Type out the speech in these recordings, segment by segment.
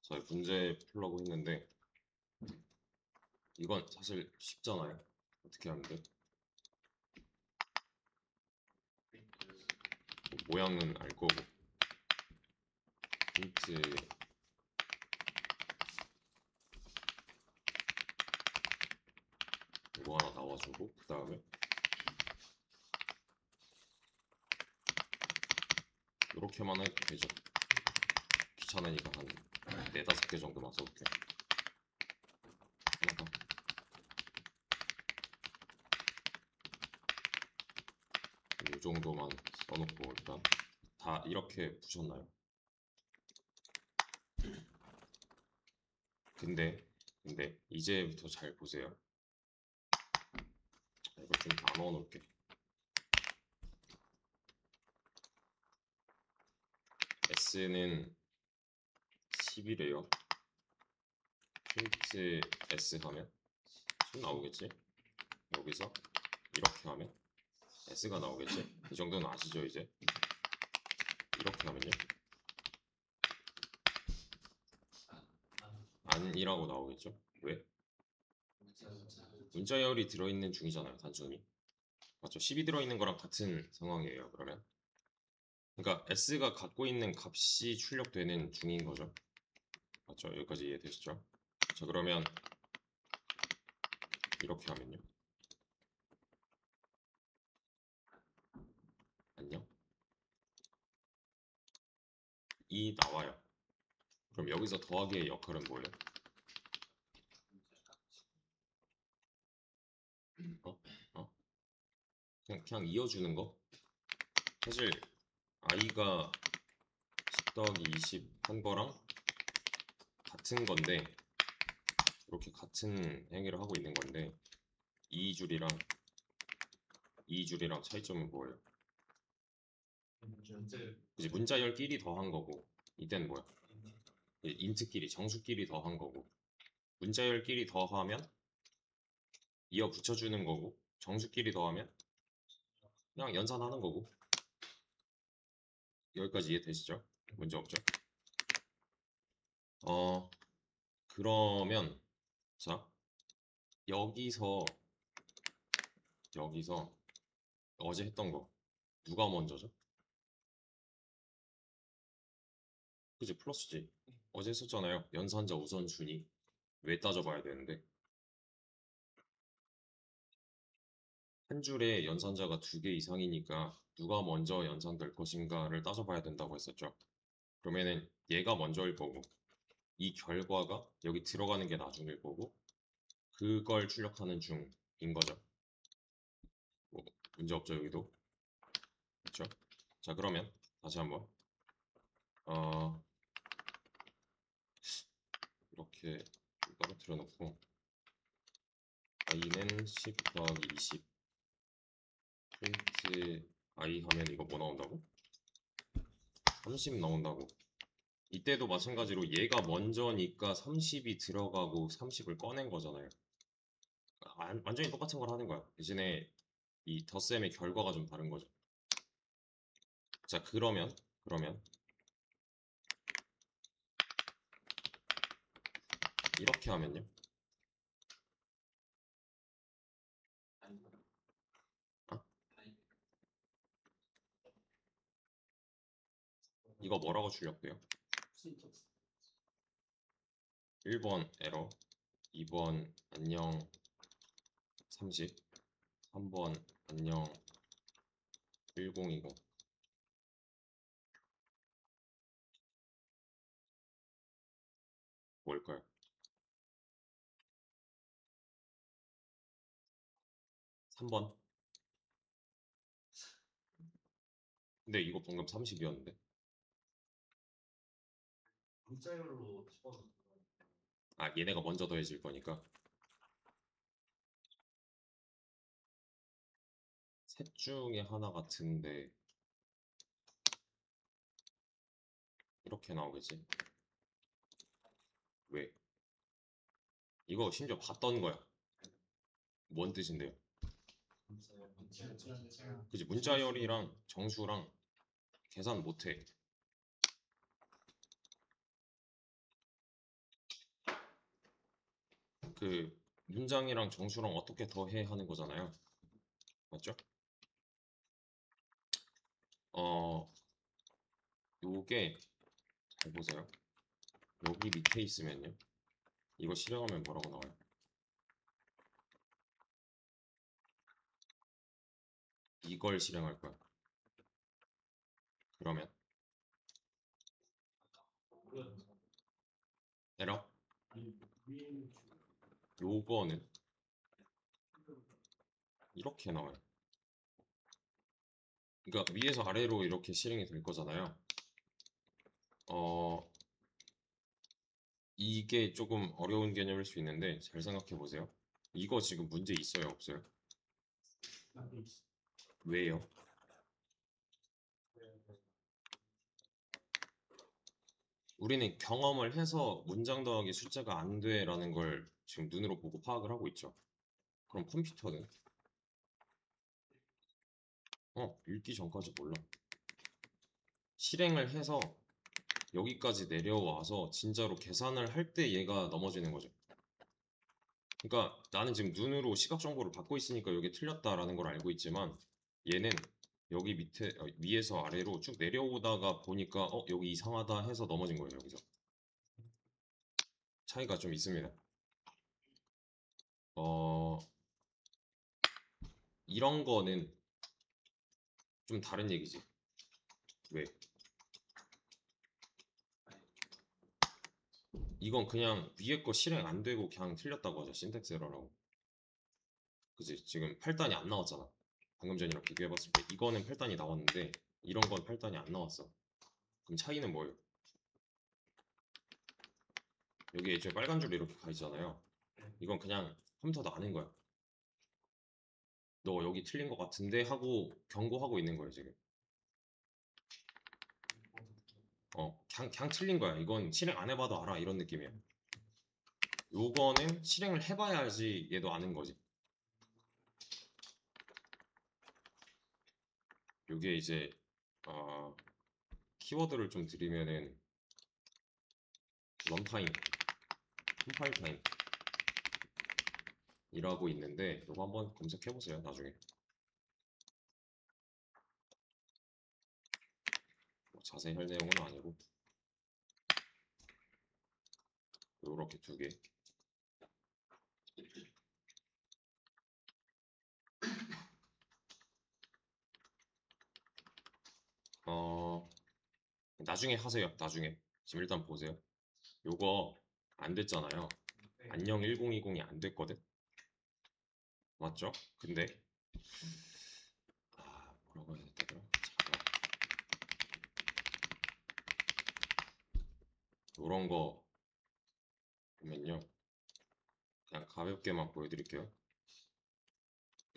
자, 문제 풀려고 했는데 이건 사실 쉽잖아요. 어떻게 하면 돼? 모양은 알 거고 힌트 이거 하나 나와주고 그 다음에 이렇게만 해도 되죠. 귀찮으니까 한 4-5개 정도만 써볼게. 하나 더. 이 정도만 써놓고 일단 다 이렇게 푸셨나요? 근데 이제부터 잘 보세요. 이거 좀 나눠 놓을게. S는 10이래요. 힌트 S 하면 10 나오겠지? 여기서 이렇게 하면 S가 나오겠지? 이 정도는 아시죠 이제? 이렇게 하면요? 아니라고 나오겠죠? 왜? 문자열이 들어있는 중이잖아요 단순히. 맞죠? 10이 들어있는 거랑 같은 상황이에요 그러면. 그러니까 S가 갖고 있는 값이 출력되는 중인 거죠. 맞죠? 여기까지 이해되시죠? 자 그러면 이렇게 하면요? 안녕? 2 나와요. 그럼 여기서 더하기의 역할은 뭐예요? 어? 어? 그냥 이어주는 거? 사실 i가 10 더하기 20 한 거랑 같은 건데 이렇게 같은 행위를 하고 있는 건데 이 줄이랑 이 줄이랑 차이점은 뭐예요? 그치 문자열끼리 더한 거고 이때는 뭐야? 인트끼리 정수끼리 더한 거고 문자열끼리 더하면 이어 붙여주는 거고 정수끼리 더하면 그냥 연산하는 거고. 여기까지 이해되시죠? 문제 없죠? 그러면 자 여기서 어제 했던 거 누가 먼저죠? 그치 플러스지. 어제 했었잖아요. 연산자 우선순위 왜 따져봐야 되는데 한 줄에 연산자가 2개 이상이니까 누가 먼저 연산될 것인가를 따져봐야 된다고 했었죠. 그러면은 얘가 먼저일 거고 이 결과가 여기 들어가는 게 나중일 거고 그걸 출력하는 중인 거죠. 뭐 문제 없죠 여기도. 그렇죠? 자 그러면 다시 한번 어 이렇게 떨어뜨려 놓고 i는 10 더하기 20 프린트 i 하면 이거 뭐 나온다고? 30 나온다고. 이때도 마찬가지로 얘가 먼저니까 30이 들어가고 30을 꺼낸 거잖아요. 완전히 똑같은 걸 하는 거야. 대신에 이 덧셈의 결과가 좀 다른 거죠. 자 그러면 이렇게 하면요. 어? 이거 뭐라고 출력돼요? 1번 에러, 2번 안녕 30, 3번 안녕 1020. 뭘까요? 3번. 근데 이거 방금 30이었는데. 아 얘네가 먼저 더해질 거니까. 셋 중에 하나 같은데 이렇게 나오겠지? 왜? 이거 심지어 봤던 거야. 뭔 뜻인데요? 그지 문자열이랑 정수랑 계산 못해. 그 문장이랑 정수랑 어떻게 더해 하는 거잖아요. 맞죠? 어, 요게 잘 보세요. 여기 밑에 있으면요. 이거 실행하면 뭐라고 나와요? 이걸 실행할 거야. 그러면 에러? 요거는 이렇게 나와요. 그러니까 위에서 아래로 이렇게 실행이 될 거잖아요. 어, 이게 조금 어려운 개념일 수 있는데 잘 생각해 보세요. 이거 지금 문제 있어요, 없어요? 왜요? 우리는 경험을 해서 문장 더하기 숫자가 안 돼라는 걸 지금 눈으로 보고 파악을 하고 있죠. 그럼 컴퓨터는 읽기 전까지 몰라. 실행을 해서 여기까지 내려와서 진짜로 계산을 할 때 얘가 넘어지는 거죠. 그러니까 나는 지금 눈으로 시각 정보를 받고 있으니까 여기 틀렸다라는 걸 알고 있지만 얘는 여기 밑에 위에서 아래로 쭉 내려오다가 보니까 여기 이상하다 해서 넘어진 거예요. 여기서 차이가 좀 있습니다. 어, 이런 거는 좀 다른 얘기지. 왜? 이건 그냥 위에 거 실행 안 되고 그냥 틀렸다고 하죠. 신텍스 에러라고. 그지? 지금 8단이 안 나왔잖아. 방금 전이랑 비교해봤을 때 이거는 8단이 나왔는데 이런 건 8단이 안 나왔어. 그럼 차이는 뭐예요? 여기 애초에 빨간 줄이 이렇게 가 있잖아요. 이건 그냥 컴퓨터도 아는 거야. 너 여기 틀린 것 같은데 하고 경고하고 있는 거예요, 지금. 그냥 틀린 거야. 이건 실행 안 해봐도 알아. 이런 느낌이야. 요거는 실행을 해봐야지 얘도 아는 거지. 요게 이제, 어, 키워드를 좀 드리면은, 런타임, 컴파일 타임이라고 있는데, 요거 한번 검색해보세요, 나중에. 뭐 자세히 할 내용은 아니고, 요렇게 두 개. 어, 나중에 하세요, 나중에. 지금 일단 보세요. 요거 안 됐잖아요. 안녕 1020이 안 됐거든? 맞죠? 근데 뭐라고 해야 되더라? 요런 거 보면요. 그냥 가볍게만 보여드릴게요.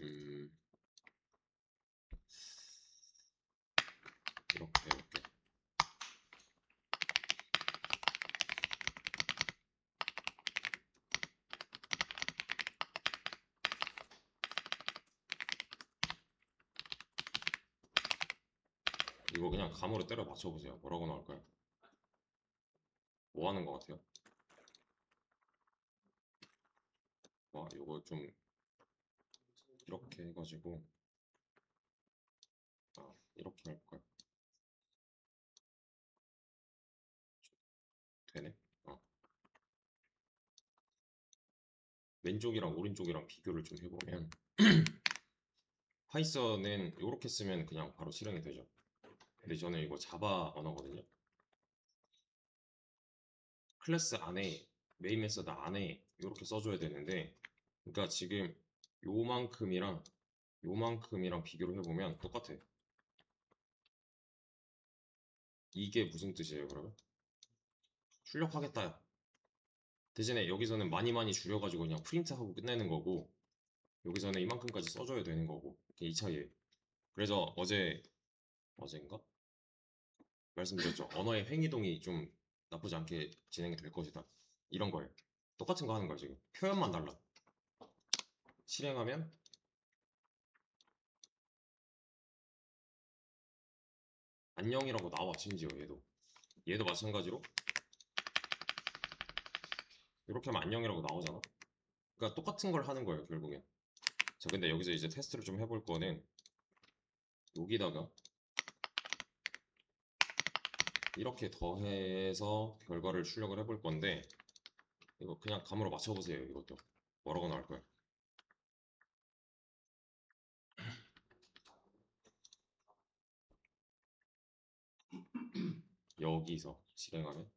음, 이렇게. 이거 그냥 감으로 때려 맞춰보세요. 뭐라고 나올까요? 뭐 하는 것 같아요? 요거 좀 이렇게 해가지고 이렇게 할까요? 되네? 왼쪽이랑 오른쪽이랑 비교를 좀 해보면 파이썬은 이렇게 쓰면 그냥 바로 실행이 되죠. 근데 저는 이거 자바 언어거든요. 클래스 안에 메인 메서드 안에 이렇게 써줘야 되는데 그러니까 지금 요만큼이랑 요만큼이랑 비교를 해보면 똑같아. 이게 무슨 뜻이에요, 그러면? 출력하겠다야. 대신에 여기서는 많이 많이 줄여가지고 그냥 프린트하고 끝내는 거고 여기서는 이만큼까지 써줘야 되는 거고 이게 이 차이예요. 그래서 어제인가 말씀드렸죠. 언어의 행이동이 좀 나쁘지 않게 진행이 될 것이다. 이런 거예요. 똑같은 거 하는 거예요, 지금. 표현만 달라. 실행하면 안녕이라고 나와, 심지어 얘도 마찬가지로 이렇게 하면 안녕이라고 나오잖아. 그러니까 똑같은 걸 하는 거예요, 결국엔. 자, 근데 여기서 이제 테스트를 좀 해볼 거는 여기다가 이렇게 더해서 결과를 출력을 해볼 건데 이거 그냥 감으로 맞춰보세요. 이것도 뭐라고 나올 거예요. 여기서 실행하면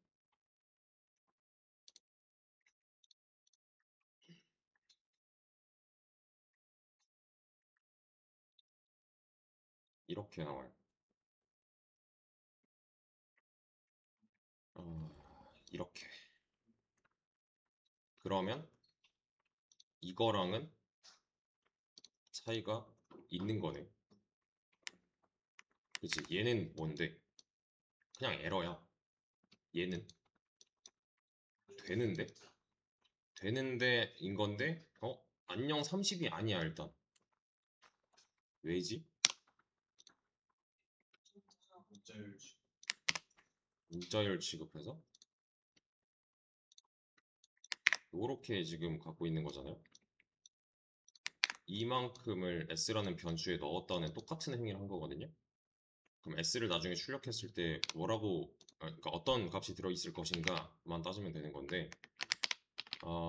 이렇게 나와요. 이렇게. 그러면 이거랑은 차이가 있는 거네. 그치? 얘는 뭔데? 그냥 에러야. 얘는 되는데? 되는데인 건데, 안녕 30이 아니야, 일단. 왜지? 문자열 취급해서? 요렇게 지금 갖고 있는 거잖아요. 이만큼을 s라는 변수에 넣었다는 똑같은 행위를 한 거거든요. 그럼 s를 나중에 출력했을 때 뭐라고, 그러니까 어떤 값이 들어있을 것인가만 따지면 되는 건데, 어,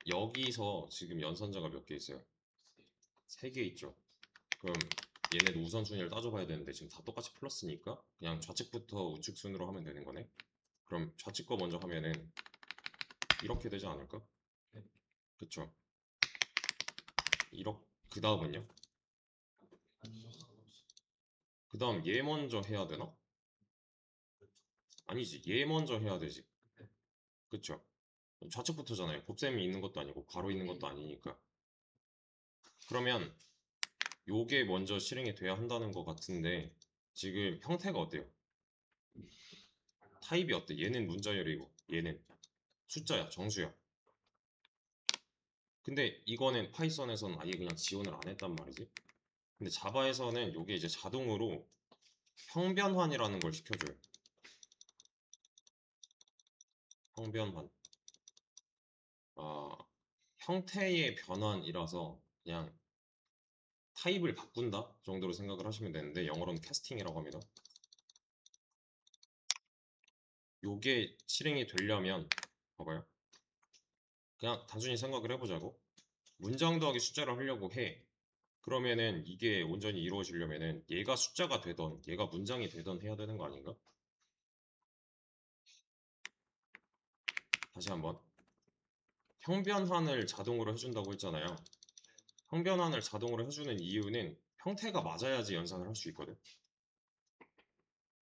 여기서 지금 연산자가 몇 개 있어요? 3개 있죠. 그럼 얘네도 우선순위를 따져봐야 되는데 지금 다 똑같이 플러스니까 그냥 좌측부터 우측 순으로 하면 되는 거네. 그럼 좌측 거 먼저 하면은 이렇게 되지 않을까? 그쵸? 이렇게 그 다음은요? 그 다음 얘 먼저 해야 되나? 아니지, 얘 먼저 해야 되지. 그쵸? 좌측부터잖아요. 곱셈이 있는 것도 아니고 괄호 있는 것도 아니니까. 그러면 요게 먼저 실행이 돼야 한다는 것 같은데 지금 형태가 어때요? 타입이 어때? 얘는 문자열이고 얘는 숫자야, 정수야. 근데 이거는 파이썬에서는 아예 그냥 지원을 안 했단 말이지. 근데 자바에서는 요게 이제 자동으로 형변환이라는 걸 시켜줘요. 형변환. 아, 형태의 변환이라서 그냥 타입을 바꾼다 정도로 생각을 하시면 되는데 영어로는 캐스팅이라고 합니다. 요게 실행이 되려면 봐봐요. 그냥 단순히 생각을 해보자고. 문장 더하기 숫자를 하려고 해. 그러면은 이게 온전히 이루어지려면은 얘가 숫자가 되던 얘가 문장이 되던 해야 되는 거 아닌가? 다시 한번. 형변환을 자동으로 해준다고 했잖아요. 형변환을 자동으로 해주는 이유는 형태가 맞아야지 연산을 할 수 있거든.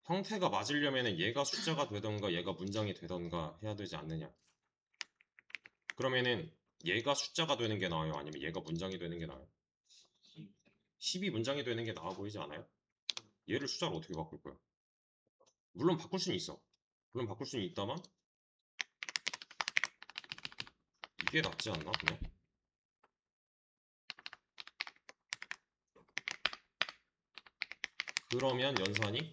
형태가 맞으려면 얘가 숫자가 되던가 얘가 문장이 되던가 해야 되지 않느냐. 그러면은 얘가 숫자가 되는 게 나아요? 아니면 얘가 문장이 되는 게 나아요? 10이 문장이 되는 게 나아 보이지 않아요? 얘를 숫자로 어떻게 바꿀 거야? 물론 바꿀 수는 있어. 물론 바꿀 수는 있다만 이게 낫지 않나 그냥? 그러면 연산이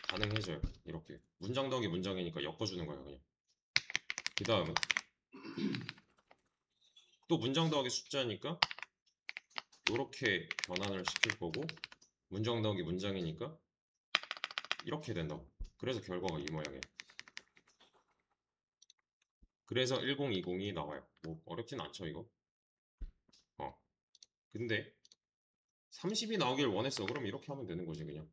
가능해져요. 이렇게 문장 더하기 문장이니까 엮어주는 거예요 그냥. 그 다음은 또 문장 더하기 숫자니까 이렇게 변환을 시킬 거고 문장 더하기 문장이니까 이렇게 된다고. 그래서 결과가 이 모양이에요. 그래서 1020이 나와요. 뭐 어렵진 않죠 이거. 어. 근데 30이 나오길 원했어. 그럼 이렇게 하면 되는 거지 그냥.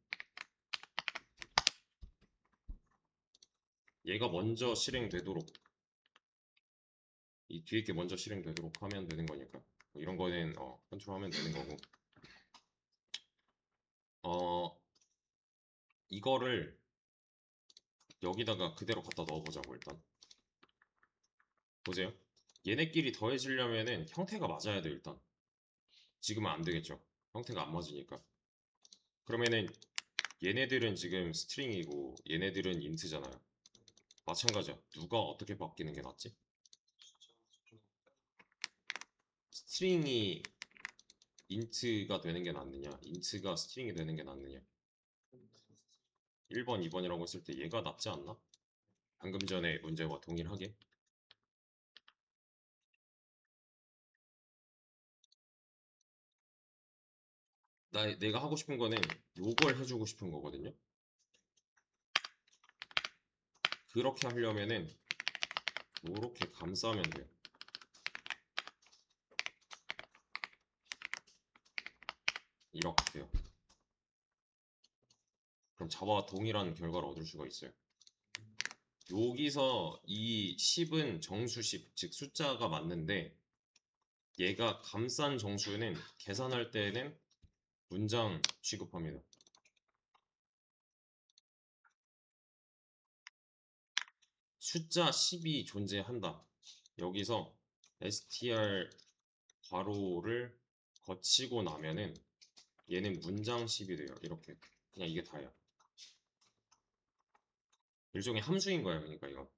얘가 먼저 실행되도록 이 뒤에 게 먼저 실행되도록 하면 되는 거니까. 뭐 이런 거는 컨트롤하면 되는 거고. 어 이거를 여기다가 그대로 갖다 넣어보자고 일단. 보세요. 얘네끼리 더해지려면은 형태가 맞아야 돼 일단. 지금은 안 되겠죠. 형태가 안 맞으니까. 그러면은 얘네들은 지금 스트링이고 얘네들은 인트잖아요. 마찬가지야. 누가 어떻게 바뀌는 게 낫지? 스트링이 인트가 되는 게 낫느냐? 인트가 스트링이 되는 게 낫느냐? 1번, 2번이라고 했을 때 얘가 낫지 않나? 방금 전에 문제와 동일하게. 내가 하고 싶은 거는 요걸 해주고 싶은 거거든요. 그렇게 하려면은 요렇게 감싸면 돼요. 이렇게요. 그럼 자바와 동일한 결과를 얻을 수가 있어요. 여기서 이 10은 정수 10, 즉 숫자가 맞는데 얘가 감싼 정수는 계산할 때는 문장 취급합니다. 숫자 10이 존재한다. 여기서 str 괄호를 거치고 나면은 얘는 문장 10이 돼요. 이렇게. 그냥 이게 다야. 일종의 함수인 거야. 그러니까 이거.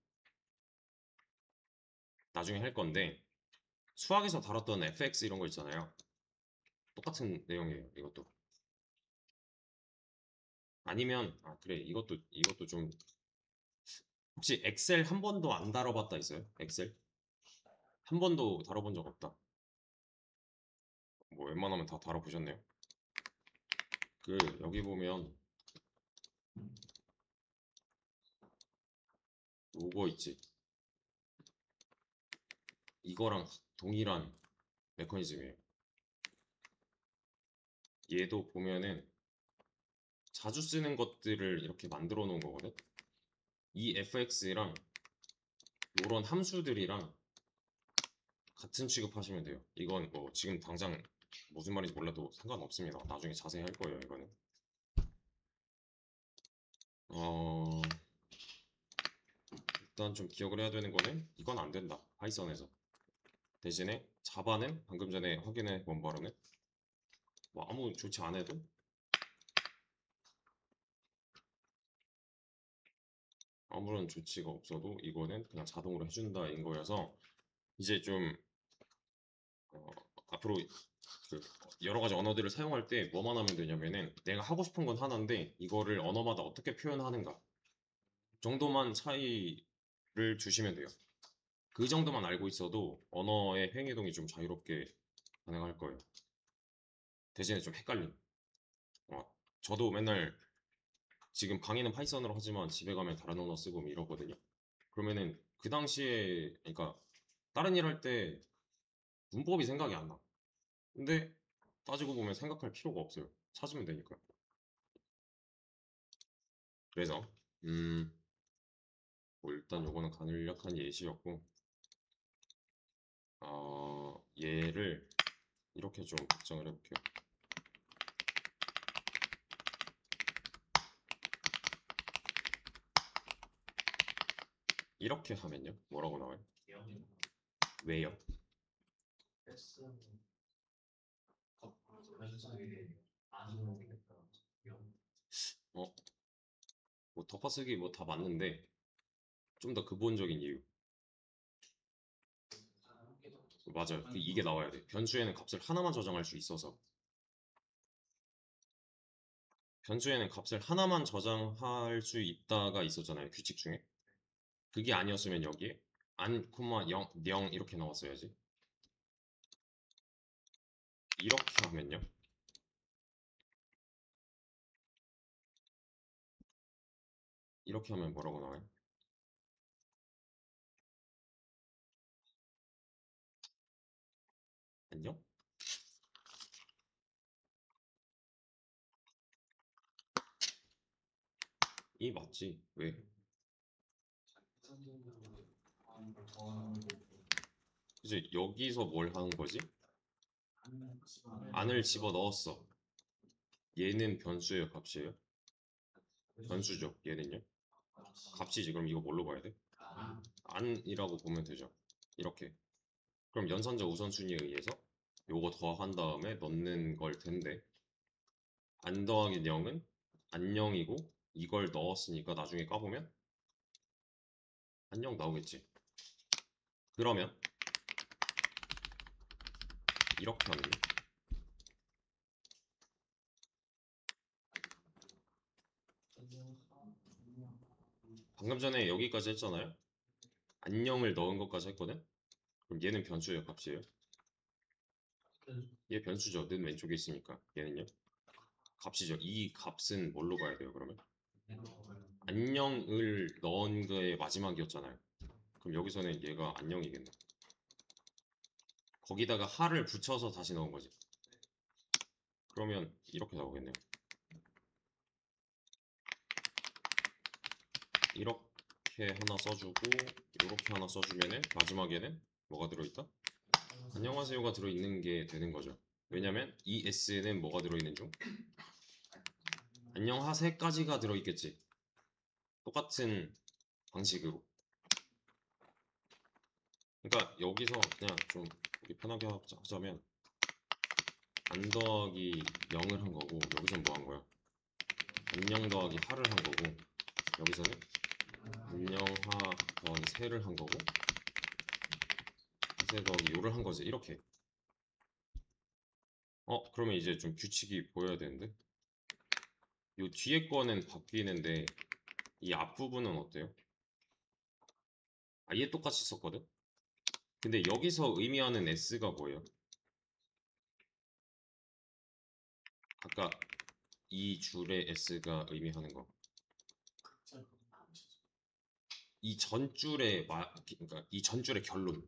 나중에 할 건데 수학에서 다뤘던 fx 이런 거 있잖아요. 똑같은 내용이에요. 이것도. 아니면 그래 이것도 좀 혹시 엑셀 한 번도 안 다뤄봤다 있어요? 엑셀? 한 번도 다뤄본 적 없다. 뭐 웬만하면 다 다뤄보셨네요. 그 여기 보면 요거 있지. 이거랑 동일한 메커니즘이에요. 얘도 보면은 자주 쓰는 것들을 이렇게 만들어 놓은 거거든. 이 fx랑 이런 함수들이랑 같은 취급하시면 돼요. 이건 뭐 지금 당장 무슨 말인지 몰라도 상관없습니다. 나중에 자세히 할 거예요, 이거는. 어, 일단 좀 기억을 해야 되는 거는 이건 안 된다. 파이썬에서. 대신에 자바는 방금 전에 확인해 본 바로는 뭐 아무 조치 안 해도 아무런 조치가 없어도 이거는 그냥 자동으로 해준다인 거여서 이제 좀 어, 앞으로 그 여러 가지 언어들을 사용할 때 뭐만 하면 되냐면은 내가 하고 싶은 건 하나인데 이거를 언어마다 어떻게 표현하는가 정도만 차이를 주시면 돼요. 그 정도만 알고 있어도 언어의 행위동이 좀 자유롭게 가능할 거예요. 대신에 좀 헷갈림. 어, 저도 맨날 지금 강의는 파이썬으로 하지만 집에 가면 다른 언어 쓰고 뭐 이러거든요. 그러면은 그 당시에 그러니까 다른 일 할 때 문법이 생각이 안 나. 근데 따지고 보면 생각할 필요가 없어요. 찾으면 되니까. 그래서 뭐 일단 요거는 간략한 예시였고 얘를 이렇게 좀 걱정을 해볼게요. 이렇게 하면요 뭐라고 나와요? 왜요? 어? 뭐 덮어쓰기 뭐 다 맞는데 좀 더 근본적인 이유. 맞아요. 이게 나와야 돼. 변수에는 값을 하나만 저장할 수 있어서 변수에는 값을 하나만 저장할 수 있다가 있었잖아요. 규칙 중에. 그게 아니었으면 여기에 안, 0, 0 이렇게 나왔어야지. 이렇게 하면요. 이렇게 하면 뭐라고 나와요? 안녕? 이 맞지? 왜? 그치? 여기서 뭘 하는 거지? 안을 집어 넣었어. 얘는 변수예요, 값이에요? 변수죠, 얘는요? 값이지. 그럼 이거 뭘로 봐야 돼? 안이라고 보면 되죠. 이렇게. 그럼 연산자 우선순위에 의해서 요거 더한 다음에 넣는 걸 텐데 안 더하기 0은 안녕이고 이걸 넣었으니까 나중에 까보면 안녕 나오겠지. 그러면 이렇게 하면 방금 전에 여기까지 했잖아요. 안녕을 넣은 것까지 했거든. 그럼 얘는 변수예요, 값이에요? 얘 변수죠. 는 왼쪽에 있으니까 얘는요. 값이죠. 이 값은 뭘로 봐야 돼요, 그러면? 안녕을 넣은 거의 마지막이었잖아요. 그럼 여기서는 얘가 안녕이겠네. 거기다가 하를 붙여서 다시 넣은 거지. 그러면 이렇게 나오겠네요. 이렇게 하나 써주고 이렇게 하나 써주면은 마지막에는 뭐가 들어있다? 안녕하세요가 들어있는 게 되는 거죠. 왜냐면 이 S는 뭐가 들어있는 중? 안녕하세까지가 들어있겠지. 똑같은 방식으로. 그러니까 여기서 그냥 좀 보기 편하게 하자면 안 더하기 0을 한 거고 여기서는 뭐 한 거야? 안녕 더하기 하를 한 거고 여기서는 안녕하 더하기 세를 한 거고 세 더하기 요를 한 거지. 이렇게. 그러면 이제 좀 규칙이 보여야 되는데 요 뒤에 거는 바뀌는데 이 앞부분은 어때요? 얘 똑같이 썼거든? 근데 여기서 의미하는 S가 뭐예요? 아까 이 줄의 S가 의미하는 거. 이 전줄의 그러니까 이 전줄의 결론,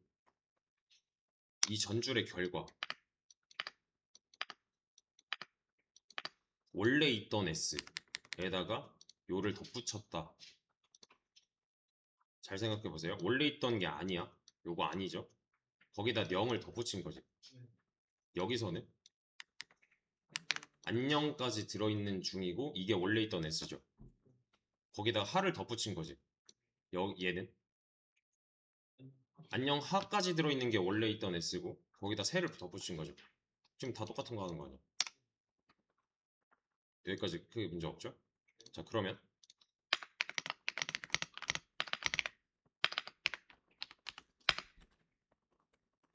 이 전줄의 결과. 원래 있던 S에다가 요를 덧붙였다. 잘 생각해 보세요. 원래 있던 게 아니야. 요거 아니죠? 거기다 0을 덧붙인 거지. 여기서는 안녕까지 들어있는 중이고 이게 원래 있던 S죠. 거기다 하를 덧붙인 거지. 얘는 안녕 하까지 들어있는 게 원래 있던 S고 거기다 세를 덧붙인 거죠. 지금 다 똑같은 거 하는 거 아니야? 여기까지 크게 문제 없죠? 자, 그러면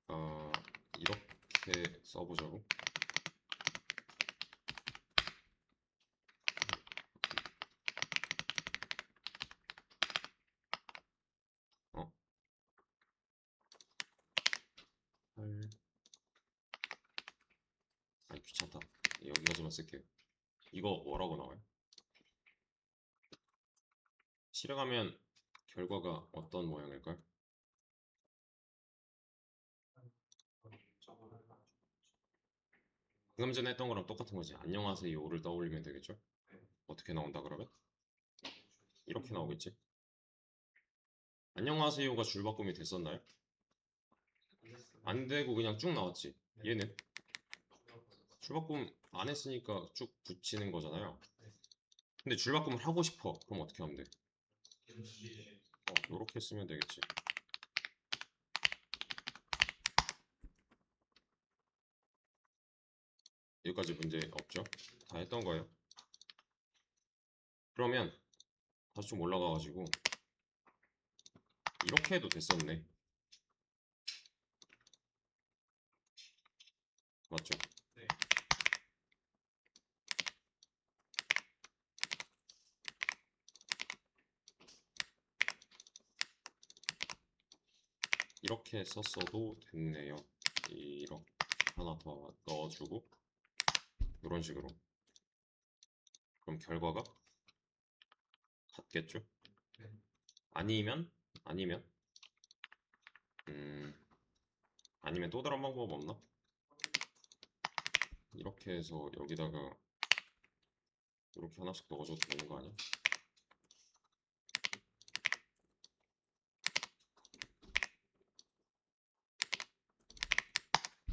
어, 이렇게 써보자고. 어, 8. 아니 귀찮다. 여기까지만 쓸게요. 이거 뭐라고 나와요? 실행하면 결과가 어떤 모양일까요? 방금 전에 했던 거랑 똑같은 거지. 안녕하세요를 떠올리면 되겠죠? 어떻게 나온다 그러면? 이렇게 나오겠지? 안녕하세요가 줄바꿈이 됐었나요? 안 되고 그냥 쭉 나왔지. 얘는 줄바꿈 안 했으니까 쭉 붙이는 거잖아요. 근데 줄바꿈을 하고 싶어. 그럼 어떻게 하면 돼? 이렇게 쓰면 되겠지. 여기까지 문제 없죠? 다 했던 거예요. 그러면 다시 좀 올라가가지고 이렇게 해도 됐었네. 맞죠? 이렇게 썼어도 됐네요. 이렇게 하나 더 넣어주고 이런 식으로. 그럼 결과가 같겠죠? 아니면 아니면 음 아니면 또 다른 방법 없나? 이렇게 해서 여기다가 이렇게 하나씩 넣어줘도 되는 거 아니야?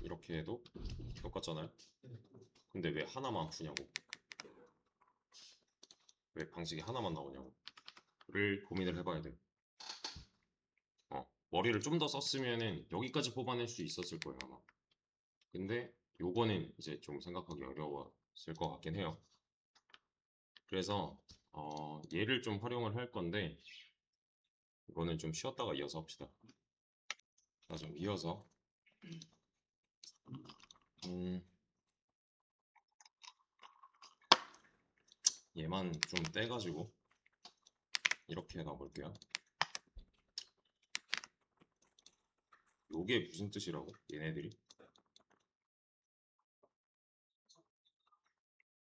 이렇게 해도 똑같잖아요? 근데 왜 하나만 푸냐고? 왜 방식이 하나만 나오냐고? 를 고민을 해봐야 돼. 머리를 좀 더 썼으면은 여기까지 뽑아낼 수 있었을 거예요, 아마. 근데 요거는 이제 좀 생각하기 어려웠을 것 같긴 해요. 그래서 얘를 좀 활용을 할 건데 이거는 좀 쉬었다가 이어서 합시다. 자, 좀 이어서 음, 얘만 좀 떼가지고 이렇게 나볼게요. 요게 무슨 뜻이라고? 얘네들이?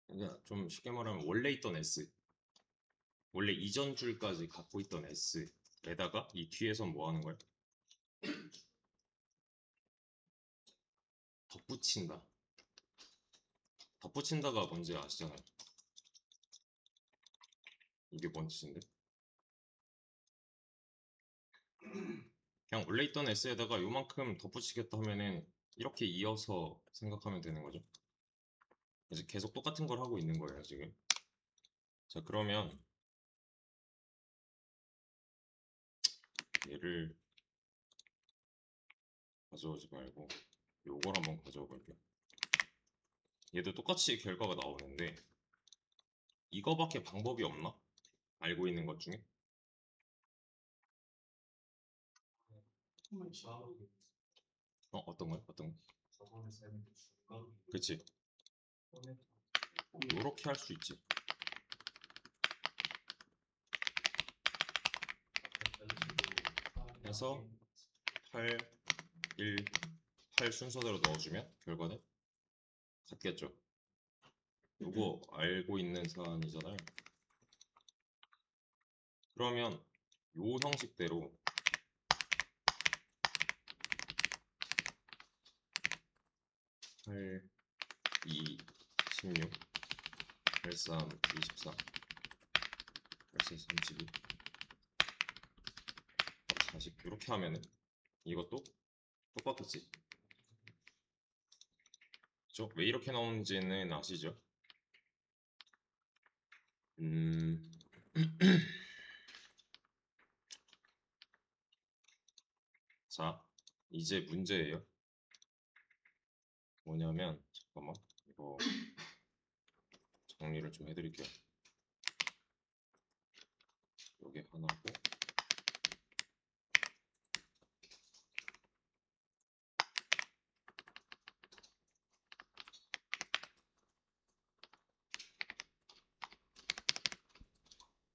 그러니까 좀 쉽게 말하면 원래 있던 S, 원래 이전 줄까지 갖고 있던 S에다가 이 뒤에선 뭐 하는 거야? 덧붙인다. 덧붙인다가 뭔지 아시잖아요. 이게 뭔 뜻인데? 그냥 원래 있던 S에다가 요만큼 덧붙이겠다 하면은 이렇게 이어서 생각하면 되는 거죠. 이제 계속 똑같은 걸 하고 있는 거예요, 지금. 자, 그러면 얘를 가져오지 말고 요걸 한번 가져와 볼게요. 얘도 똑같이 결과가 나오는데 이거밖에 방법이 없나? 알고 있는 것 중에? 어떤 거요? 어떤 거? 그치? 요렇게 할 수 있지. 해서 8, 1, 8 순서대로 넣어주면 결과는 같겠죠. 요거 알고 있는 사안이잖아요. 그러면 요 형식대로 8, 2, 16, 83, 24, 84, 32, 40 이렇게 하면은 이것도 똑같겠지? 그쵸? 왜 이렇게 나오는지는 아시죠? 자, 이제 문제예요. 뭐냐면 잠깐만 이거 정리를 좀 해드릴게요. 여기 하나고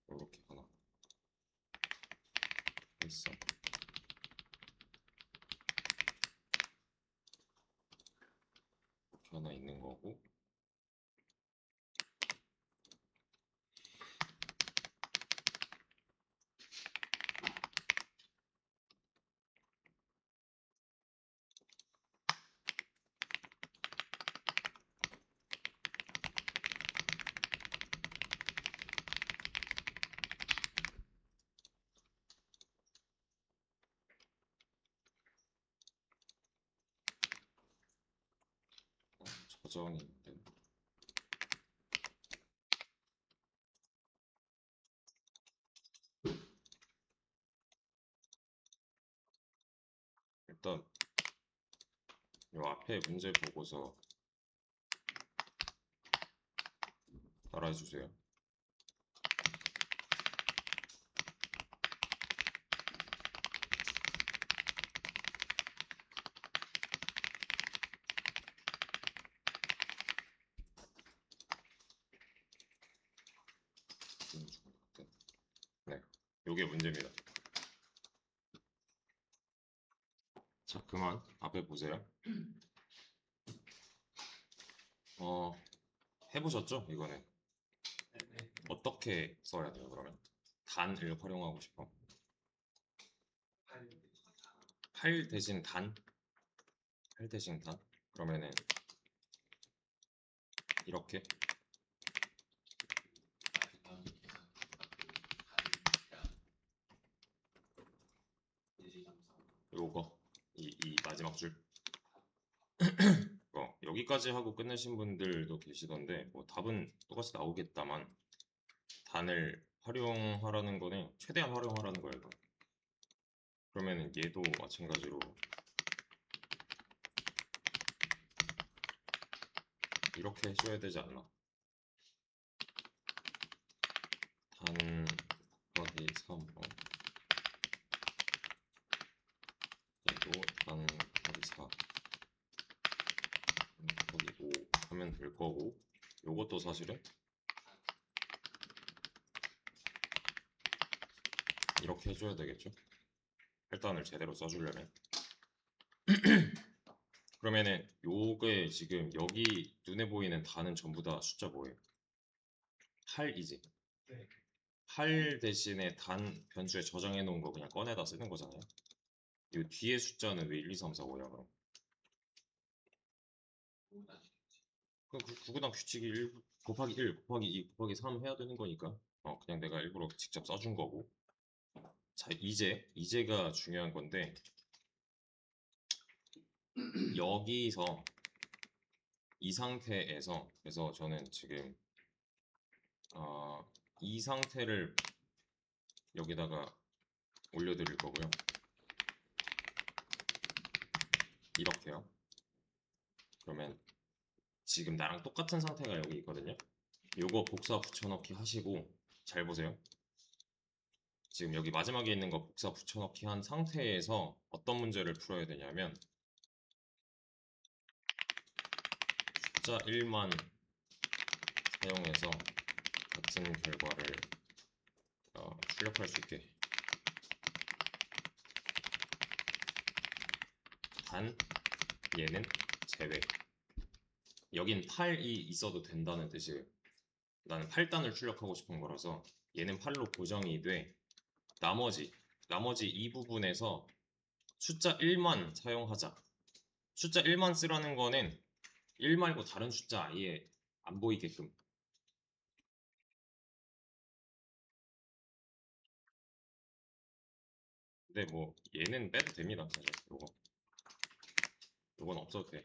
이렇게 하나 있어. 이렇게 하나 있는 거고 저장이 있는데 일단 이 앞에 문제 보고서 따라해 주세요. 네, 요게 문제입니다. 자, 그만 앞에 보세요. 어, 해보셨죠? 이거는 어떻게 써야 돼요? 그러면 단을 활용하고 싶어. 8 대신 단? 8 대신 단? 그러면은 이렇게 요거 이 마지막 줄 여기까지 하고 끝내신 분들도 계시던데 뭐 답은 똑같이 나오겠다만 단을 활용하라는 거는 최대한 활용하라는 거예요. 이거. 그러면은 얘도 마찬가지로 이렇게 해줘야 되지 않나? 단 곱하기 3 얘도 단 곱하기 4 곱하기 5 하면 될 거고 요것도 사실은 이렇게 해줘야 되겠죠? 혈단을 제대로 써주려면 그러면은 요게 지금 여기 눈에 보이는 단은 전부 다 숫자 뭐예요? 할이지. 네. 할 대신에 단 변수에 저장해 놓은 거 그냥 꺼내다 쓰는 거잖아요. 이 뒤에 숫자는 왜 1, 2, 3, 4, 5야 그럼? 그럼 구구단 규칙이 1 곱하기 1 곱하기 2 곱하기 3 해야 되는 거니까 그냥 내가 일부러 직접 써준 거고. 자, 이제가 중요한 건데 여기서 이 상태에서 그래서 저는 지금 이 상태를 여기다가 올려드릴 거고요. 이렇게요. 그러면 지금 나랑 똑같은 상태가 여기 있거든요. 요거 복사 붙여넣기 하시고 잘 보세요. 지금 여기 마지막에 있는 거 복사 붙여넣기 한 상태에서 어떤 문제를 풀어야 되냐면 숫자 1만 사용해서 같은 결과를 출력할 수 있게 단 얘는 제외. 여긴 8이 있어도 된다는 뜻이에요. 나는 8단을 출력하고 싶은 거라서 얘는 8로 고정이 돼. 나머지 이 부분에서 숫자 1만 사용하자. 숫자 1만 쓰라는 거는 1 말고 다른 숫자 아예 안 보이게끔. 근데 뭐 얘는 빼도 됩니다. 사실 요건 없어도 돼.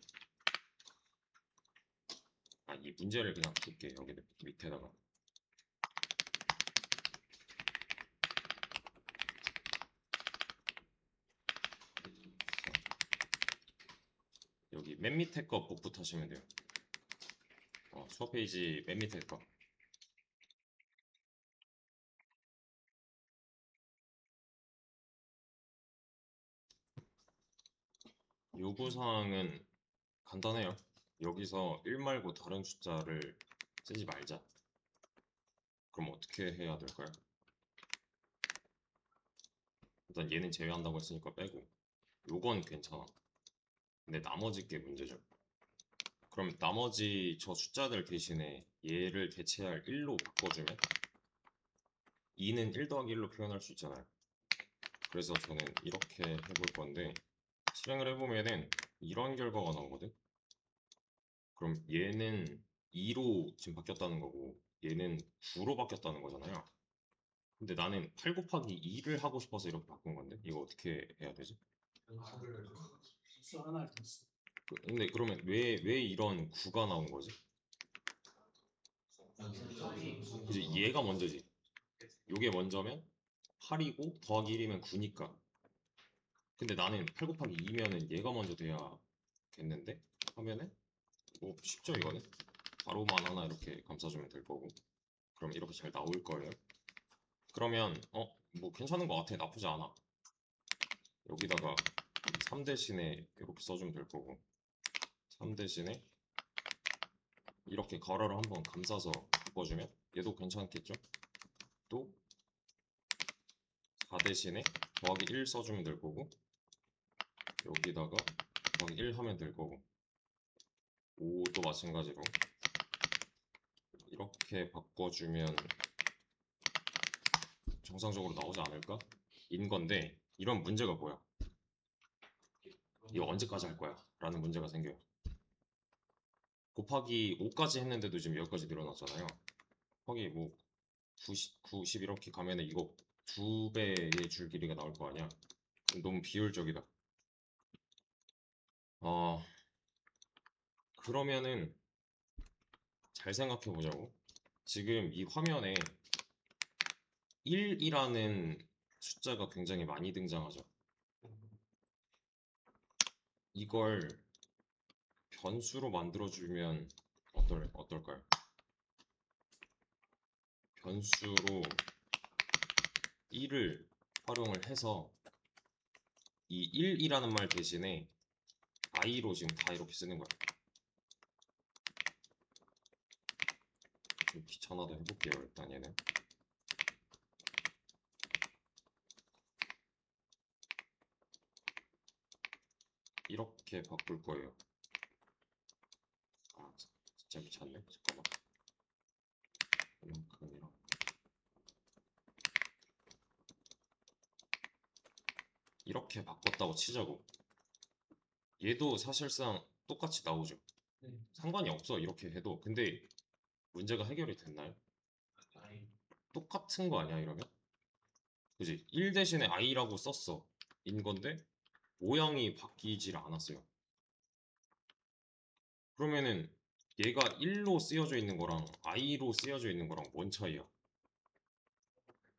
이 문제를 그냥 줄게. 여기 밑에다가. 여기 맨 밑에 거 복붙 하시면 돼요. 수업 페이지 맨 밑에 거. 요구사항은 간단해요. 여기서 1 말고 다른 숫자를 쓰지 말자. 그럼 어떻게 해야 될까요? 일단 얘는 제외한다고 했으니까 빼고 요건 괜찮아. 근데 나머지 게 문제죠. 그럼 나머지 저 숫자들 대신에 얘를 대체할 1로 바꿔주면 2는 1 더하기 1로 표현할 수 있잖아요. 그래서 저는 이렇게 해볼 건데 실행을 해보면은 이런 결과가 나오거든. 그럼 얘는 2로 지금 바뀌었다는 거고 얘는 9로 바뀌었다는 거잖아요. 근데 나는 8 곱하기 2를 하고 싶어서 이렇게 바꾼 건데 이거 어떻게 해야 되지? 수 하나를 더 써. 근데 그러면 왜 이런 9가 나온 거지? 그지 얘가 먼저지. 요게 먼저면 8이고 더하기 1이면 9니까. 근데 나는 8 곱하기 2면은 얘가 먼저 돼야겠는데? 하면은 뭐 쉽죠 이거는? 가로만 하나 이렇게 감싸주면 될 거고. 그럼 이렇게 잘 나올 거예요. 그러면 뭐 괜찮은 것 같아. 나쁘지 않아. 여기다가 3 대신에 이렇게 써주면 될 거고 3 대신에 이렇게 가로를 한번 감싸서 바꿔주면 얘도 괜찮겠죠? 또 4 대신에 더하기 1 써주면 될 거고 여기다가 더하기 1 하면 될 거고 5도 마찬가지로 이렇게 바꿔주면 정상적으로 나오지 않을까? 인 건데 이런 문제가 뭐야? 이거 언제까지 할 거야? 라는 문제가 생겨요. 곱하기 5까지 했는데도 지금 여기까지 늘어났잖아요. 곱하기 뭐 90 이렇게 가면은 이거 2배의 줄 길이가 나올 거 아니야? 너무 비효율적이다. 그러면은 잘 생각해 보자고. 지금 이 화면에 1이라는 숫자가 굉장히 많이 등장하죠. 이걸 변수로 만들어주면 어떨까요? 변수로 1을 활용을 해서 이 1이라는 말 대신에 i로 지금 다 이렇게 쓰는 거야. 좀 귀찮아도 해볼게요. 일단 얘는 이렇게 바꿀 거예요. 진짜 귀찮네. 잠깐만. 이만큼이랑 이렇게 바꿨다고 치자고. 얘도 사실상 똑같이 나오죠. 상관이 없어 이렇게 해도. 근데 문제가 해결이 됐나요? 똑같은 거 아니야 이러면? 그지? 1 대신에 i라고 썼어 인 건데 모양이 바뀌질 않았어요. 그러면은 얘가 1로 쓰여져 있는 거랑 i로 쓰여져 있는 거랑 뭔 차이야?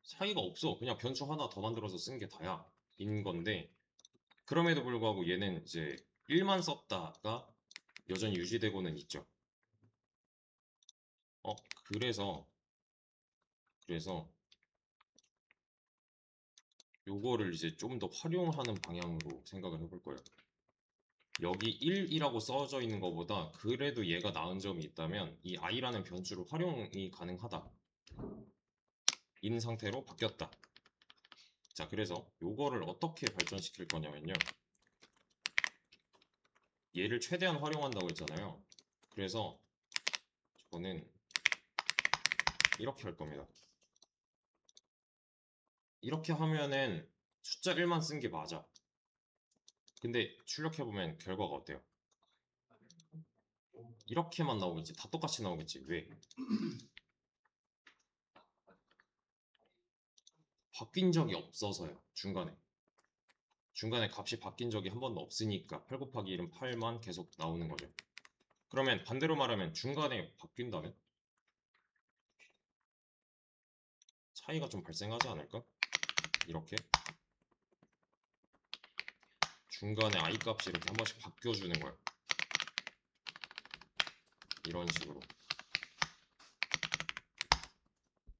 차이가 없어. 그냥 변수 하나 더 만들어서 쓴 게 다야 인 건데, 그럼에도 불구하고 얘는 이제 1만 썼다가 여전히 유지되고는 있죠. 어, 그래서 요거를 이제 좀 더 활용하는 방향으로 생각을 해볼 거예요. 여기 1이라고 써져 있는 것보다 그래도 얘가 나은 점이 있다면 이 i라는 변수를 활용이 가능하다 인 상태로 바뀌었다. 자, 그래서 요거를 어떻게 발전시킬 거냐면요, 얘를 최대한 활용한다고 했잖아요. 그래서 저는 이렇게 할 겁니다. 이렇게 하면은 숫자 1만 쓴 게 맞아. 근데 출력해보면 결과가 어때요? 이렇게만 나오겠지. 다 똑같이 나오겠지. 왜? 바뀐 적이 없어서요. 중간에 값이 바뀐 적이 한 번도 없으니까 8 곱하기 1은 8만 계속 나오는 거죠. 그러면 반대로 말하면 중간에 바뀐다면 차이가 좀 발생하지 않을까? 이렇게 중간에 i 값이 이렇게 한 번씩 바뀌어주는 거야. 이런 식으로.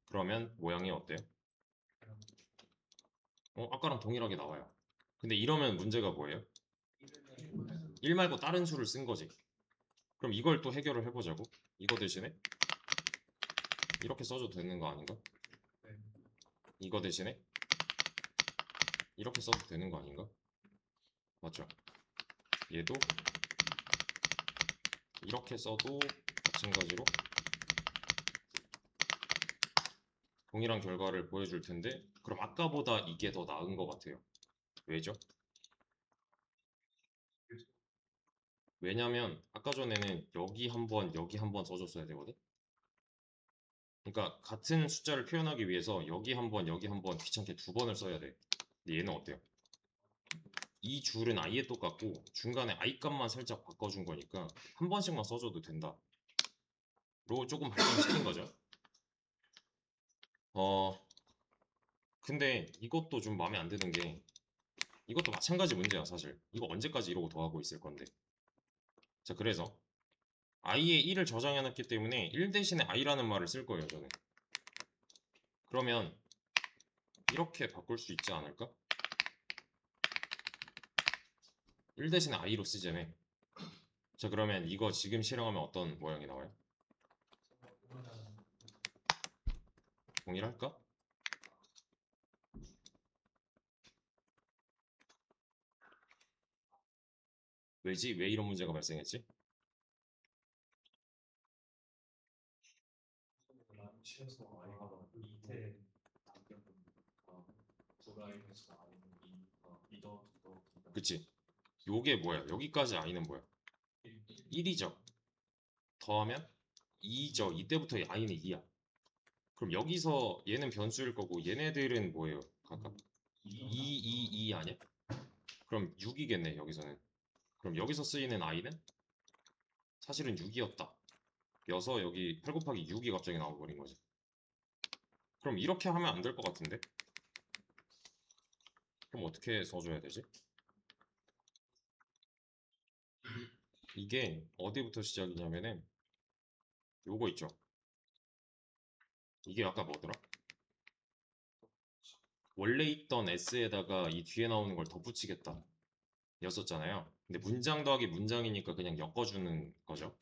그러면 모양이 어때요? 아까랑 동일하게 나와요. 근데 이러면 문제가 뭐예요? 1 말고 다른 수를 쓴 거지. 그럼 이걸 또 해결을 해보자고. 이거 대신에 이렇게 써줘도 되는 거 아닌가? 이거 대신에 이렇게 써도 되는 거 아닌가? 맞죠? 얘도 이렇게 써도 마찬가지로 동일한 결과를 보여줄 텐데, 그럼 아까보다 이게 더 나은 것 같아요. 왜죠? 왜냐면 아까 전에는 여기 한 번 써줬어야 되거든? 그러니까 같은 숫자를 표현하기 위해서 여기 한 번, 여기 한 번 귀찮게 2번을 써야 돼. 근데 얘는 어때요? 이 줄은 i에 똑같고 중간에 i 값만 살짝 바꿔준 거니까 한 번씩만 써줘도 된다. 로 조금 발전시킨 거죠. 근데 이것도 좀 마음에 안 드는 게, 이것도 마찬가지 문제야 사실. 이거 언제까지 이러고 더하고 있을 건데. 자, 그래서 i에 1을 저장해놨기 때문에 1 대신에 i라는 말을 쓸 거예요 저는. 그러면 이렇게 바꿀 수 있지 않을까? 1 대신에 i로 쓰자며. 자, 그러면 이거 지금 실행하면 어떤 모양이 나와요? 동일할까? 왜지? 왜 이런 문제가 발생했지? 취해서 아이가 밑에 담겨보니까 도라이에서 아이는 리더 그치? 요게 뭐야? 여기까지 i는 뭐야? 1이죠. 더하면 2죠. 이때부터 i는 2야. 그럼 여기서 얘는 변수일 거고 얘네들은 뭐예요? 각각 2 아니야? 그럼 6이겠네 여기서는. 그럼 여기서 쓰이는 i는 사실은 6이었다. 여서 여기 8 곱하기 6이 갑자기 나와버린 거지. 그럼 이렇게 하면 안 될 것 같은데? 그럼 어떻게 써줘야 되지? 이게 어디부터 시작이냐면은 요거 있죠. 이게 아까 뭐더라? 원래 있던 s에다가 이 뒤에 나오는 걸 덧붙이겠다 였었잖아요. 근데 문장 더하기 문장이니까 그냥 엮어주는 거죠.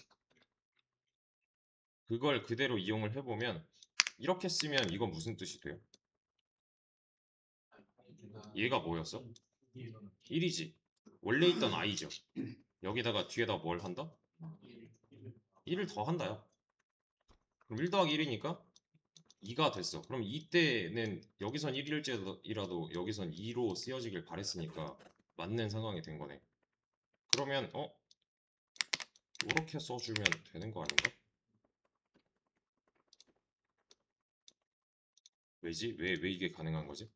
그걸 그대로 이용을 해보면 이렇게 쓰면 이건 무슨 뜻이 돼요? 얘가 뭐였어? 1이지. 원래 있던 i죠. 여기다가 뒤에다 뭘 한다? 1을 더 한다요. 그럼 1 더하기 1이니까 2가 됐어. 그럼 이때는 여기선 1일지라도 여기선 2로 쓰여지길 바랬으니까 맞는 상황이 된 거네. 그러면 이렇게 써주면 되는 거 아닌가? 왜지? 왜 이게 가능한 거지?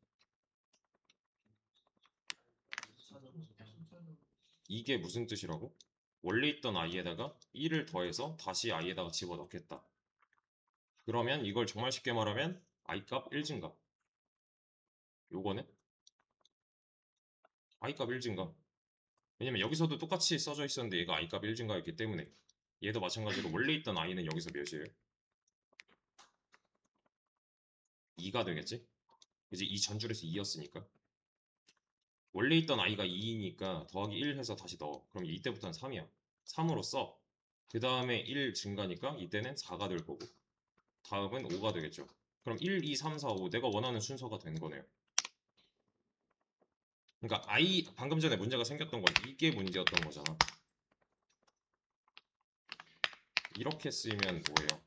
이게 무슨 뜻이라고? 원래 있던 i에다가 1을 더해서 다시 i에다가 집어넣겠다. 그러면 이걸 정말 쉽게 말하면 i 값 1 증가. 요거는 i 값 1 증가. 왜냐면 여기서도 똑같이 써져 있었는데 얘가 i 값 1 증가였기 때문에 얘도 마찬가지로 원래 있던 i는 여기서 몇이에요? 2가 되겠지? 그지? 이 전줄에서 2였으니까 원래 있던 i가 2이니까 더하기 1 해서 다시 넣어. 그럼 이때부터는 3이야. 3으로 써. 그 다음에 1 증가니까 이때는 4가 될 거고 다음은 5가 되겠죠. 그럼 1, 2, 3, 4, 5 내가 원하는 순서가 된 거네요. 그러니까 방금 전에 문제가 생겼던 건 이게 문제였던 거잖아. 이렇게 쓰이면 뭐예요?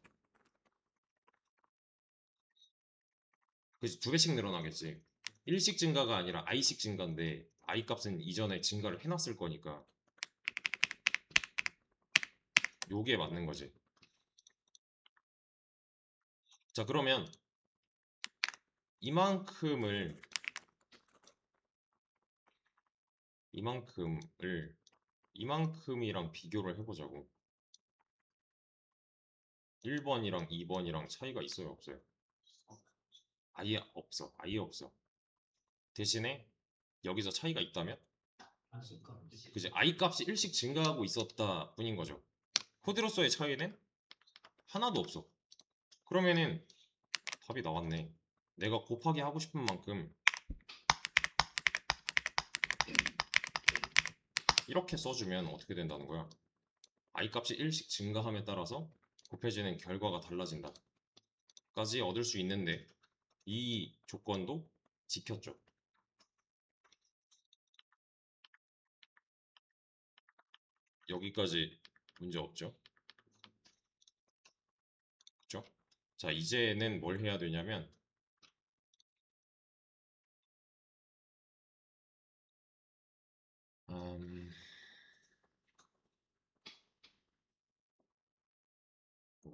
그치, 두 배씩 늘어나겠지. 1씩 증가가 아니라 i씩 증가인데 i 값은 이전에 증가를 해놨을 거니까 요게 맞는 거지. 자, 그러면 이만큼을 이만큼이랑 비교를 해보자고. 1번이랑 2번이랑 차이가 있어요, 없어요? 아예 없어. 아예 없어. 대신에 여기서 차이가 있다면 그지? i 값이 1씩 증가하고 있었다 뿐인 거죠. 코드로서의 차이는 하나도 없어. 그러면은 답이 나왔네. 내가 곱하기 하고 싶은 만큼 이렇게 써주면 어떻게 된다는 거야? i 값이 1씩 증가함에 따라서 곱해지는 결과가 달라진다. 까지 얻을 수 있는데 이 조건도 지켰죠. 여기까지 문제 없죠? 그쵸? 자, 이제는 뭘 해야 되냐면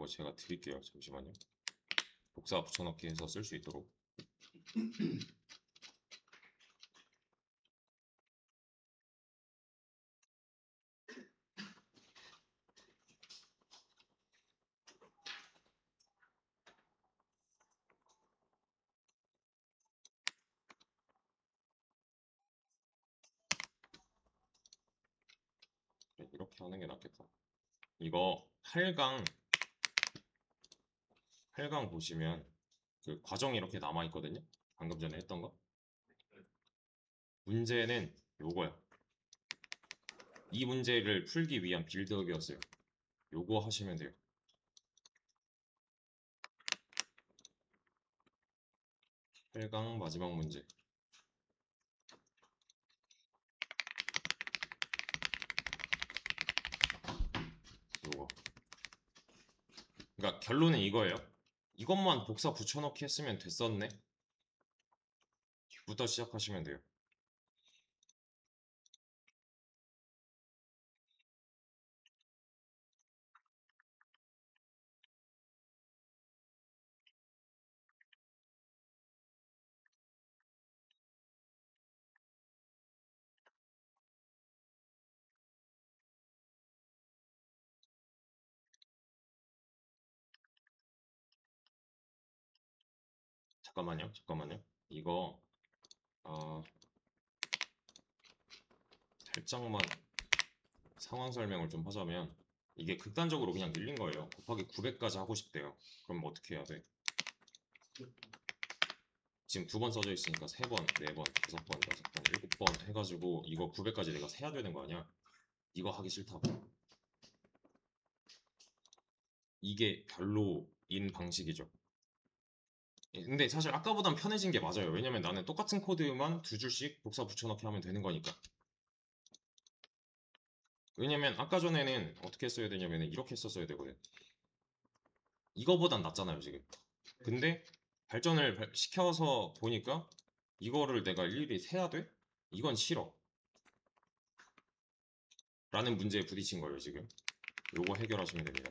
이거 제가 드릴게요. 잠시만요. 복사 붙여넣기 해서 쓸 수 있도록. 그래, 이렇게 하는 게 낫겠다. 이거 8강 보시면 그 과정이 이렇게 남아 있거든요. 방금 전에 했던 거. 문제는 요거야. 이 문제를 풀기 위한 빌드업이었어요. 요거 하시면 돼요. 8강 마지막 문제. 요거. 그러니까 결론은 이거예요. 이것만 복사 붙여넣기 했으면 됐었네. 부터 시작하시면 돼요. 잠깐만요. 이거 어, 살짝만 상황 설명을 좀 하자면 이게 극단적으로 그냥 밀린 거예요. 곱하기 900까지 하고 싶대요. 그럼 어떻게 해야 돼? 지금 2번 써져 있으니까 3번, 4번, 5번, 6번, 7번 해가지고 이거 900까지 내가 세야 되는 거 아니야? 이거 하기 싫다고. 이게 별로인 방식이죠. 예, 근데 사실 아까보단 편해진 게 맞아요. 왜냐면 나는 똑같은 코드만 두 줄씩 복사 붙여넣기 하면 되는 거니까. 왜냐면 아까 전에는 어떻게 써야 되냐면 이렇게 썼어야 되거든. 이거보단 낫잖아요, 지금. 근데 발전을 시켜서 보니까 이거를 내가 일일이 세야 돼? 이건 싫어. 라는 문제에 부딪힌 거예요, 지금. 요거 해결하시면 됩니다.